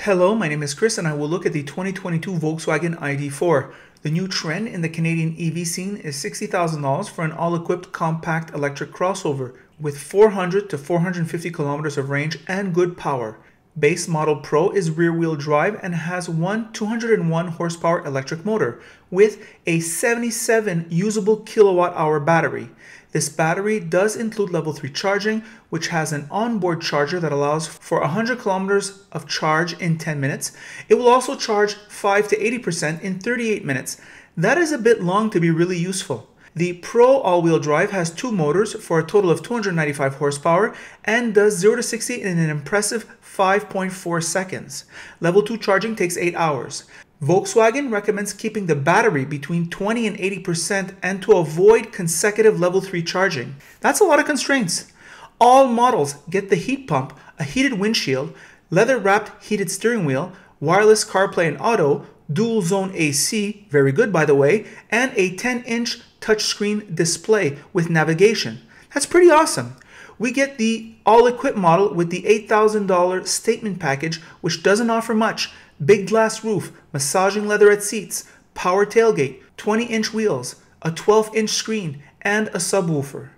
Hello, my name is Chris and I will look at the 2022 Volkswagen ID4. The new trend in the Canadian EV scene is $60,000 for an all-equipped compact electric crossover with 400 to 450 kilometers of range and good power. Base model Pro is rear-wheel drive and has one 201 horsepower electric motor with a 77 usable kilowatt-hour battery. This battery does include level 3 charging, which has an onboard charger that allows for 100 kilometers of charge in 10 minutes. It will also charge 5 to 80% in 38 minutes. That is a bit long to be really useful. The Pro all-wheel drive has two motors for a total of 295 horsepower and does 0 to 60 in an impressive 5.4 seconds. Level 2 charging takes 8 hours. Volkswagen recommends keeping the battery between 20 and 80% and to avoid consecutive level 3 charging. That's a lot of constraints. All models get the heat pump, a heated windshield, leather-wrapped heated steering wheel, wireless CarPlay and Auto, dual zone AC, very good by the way, and a 10-inch touchscreen display with navigation. That's pretty awesome. We get the all-equipped model with the $8,000 statement package, which doesn't offer much. Big glass roof, massaging leatherette seats, power tailgate, 20-inch wheels, a 12-inch screen, and a subwoofer.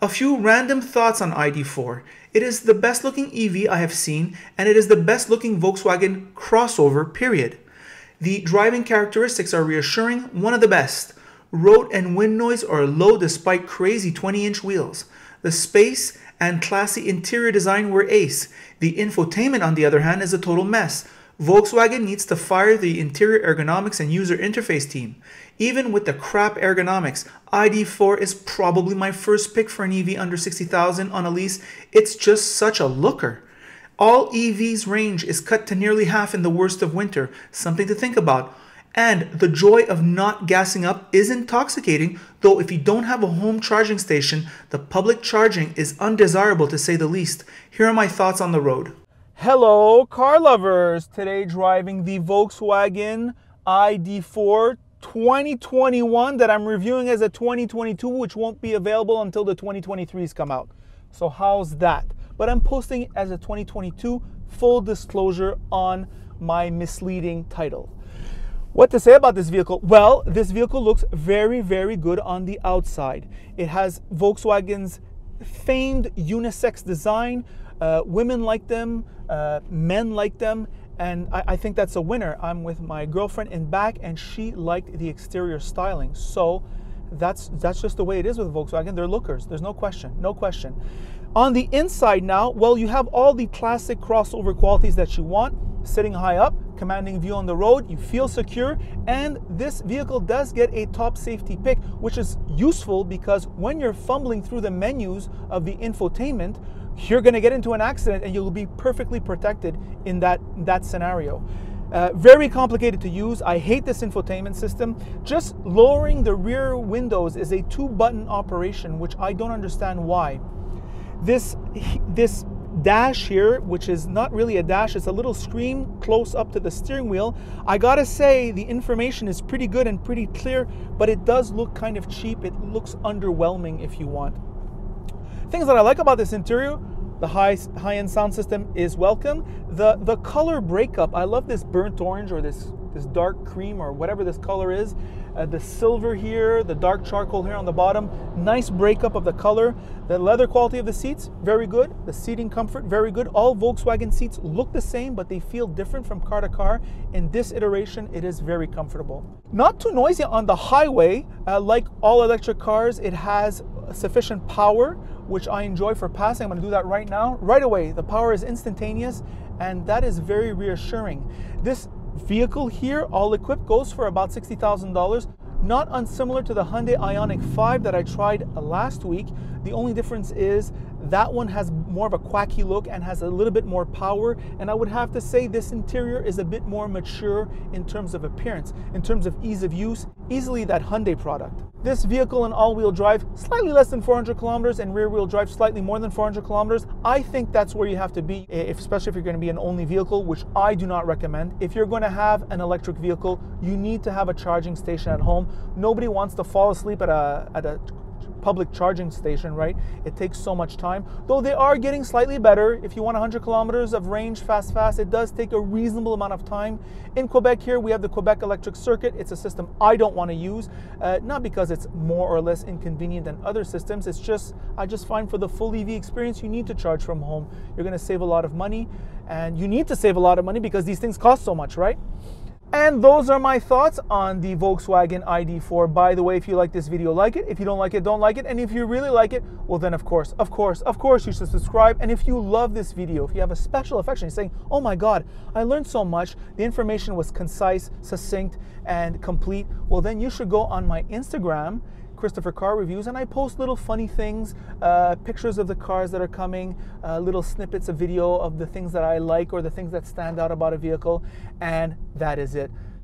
A few random thoughts on ID4. It is the best looking EV I have seen, and it is the best looking Volkswagen crossover, period. The driving characteristics are reassuring, one of the best. Road and wind noise are low despite crazy 20-inch wheels. The space and classy interior design were ace. The infotainment, on the other hand, is a total mess. Volkswagen needs to fire the interior ergonomics and user interface team. Even with the crap ergonomics, ID4 is probably my first pick for an EV under $60,000 on a lease. It's just such a looker. All EVs' range is cut to nearly half in the worst of winter, something to think about. And the joy of not gassing up is intoxicating, though if you don't have a home charging station, the public charging is undesirable to say the least. Here are my thoughts on the road. Hello car lovers, today driving the Volkswagen ID4 2021 that I'm reviewing as a 2022, which won't be available until the 2023s come out. So how's that? But I'm posting it as a 2022, full disclosure on my misleading title. What to say about this vehicle? Well, this vehicle looks very, very good on the outside. It has Volkswagen's famed unisex design. Women like them, men like them, and I think that's a winner. I'm with my girlfriend in back and she liked the exterior styling. So that's just the way it is with Volkswagen. They're lookers, there's no question, no question. On the inside now, well, you have all the classic crossover qualities that you want. Sitting high up, commanding view on the road, you feel secure, and this vehicle does get a top safety pick, which is useful because when you're fumbling through the menus of the infotainment, you're going to get into an accident and you'll be perfectly protected in that scenario. Very complicated to use. I hate this infotainment system. Just lowering the rear windows is a 2-button operation, which I don't understand why. This dash here, which is not really a dash, it's a little screen close up to the steering wheel. I gotta say the information is pretty good and pretty clear, but it does look kind of cheap. It looks underwhelming if you want. Things that I like about this interior: the high-end sound system is welcome. The color breakup, I love this burnt orange or this dark cream or whatever this color is. The silver here, the dark charcoal here on the bottom, nice breakup of the color. The leather quality of the seats, very good. The seating comfort, very good. All Volkswagen seats look the same, but they feel different from car to car. In this iteration, it is very comfortable. Not too noisy on the highway. Like all electric cars, it has sufficient power, which I enjoy for passing. I'm going to do that right now. Right away, the power is instantaneous, and that is very reassuring. This vehicle here, all equipped, goes for about $60,000. Not unsimilar to the Hyundai Ioniq 5 that I tried last week. The only difference is that one has more of a quacky look and has a little bit more power, and I would have to say this interior is a bit more mature in terms of appearance. In terms of ease of use, easily that Hyundai product. This vehicle in all-wheel drive, slightly less than 400 kilometers, and rear-wheel drive slightly more than 400 kilometers. I think that's where you have to be, especially if you're going to be an only vehicle, which I do not recommend. If you're going to have an electric vehicle, you need to have a charging station at home. Nobody wants to fall asleep at a public charging station, right? It takes so much time, though they are getting slightly better. If you want 100 kilometers of range fast, it does take a reasonable amount of time. In Quebec here, we have the Quebec electric circuit. It's a system I don't want to use, not because it's more or less inconvenient than other systems. It's just, I just find for the full EV experience, you need to charge from home. You're going to save a lot of money, and you need to save a lot of money because these things cost so much, right? And those are my thoughts on the Volkswagen ID4. By the way, if you like this video, like it. If you don't like it, don't like it. And if you really like it, well then of course, you should subscribe. And if you love this video, if you have a special affection, you're saying, oh my God, I learned so much. The information was concise, succinct, and complete. Well, then you should go on my Instagram, Christopher Car Reviews, and I post little funny things, pictures of the cars that are coming, little snippets of video of the things that I like or the things that stand out about a vehicle, and that is it.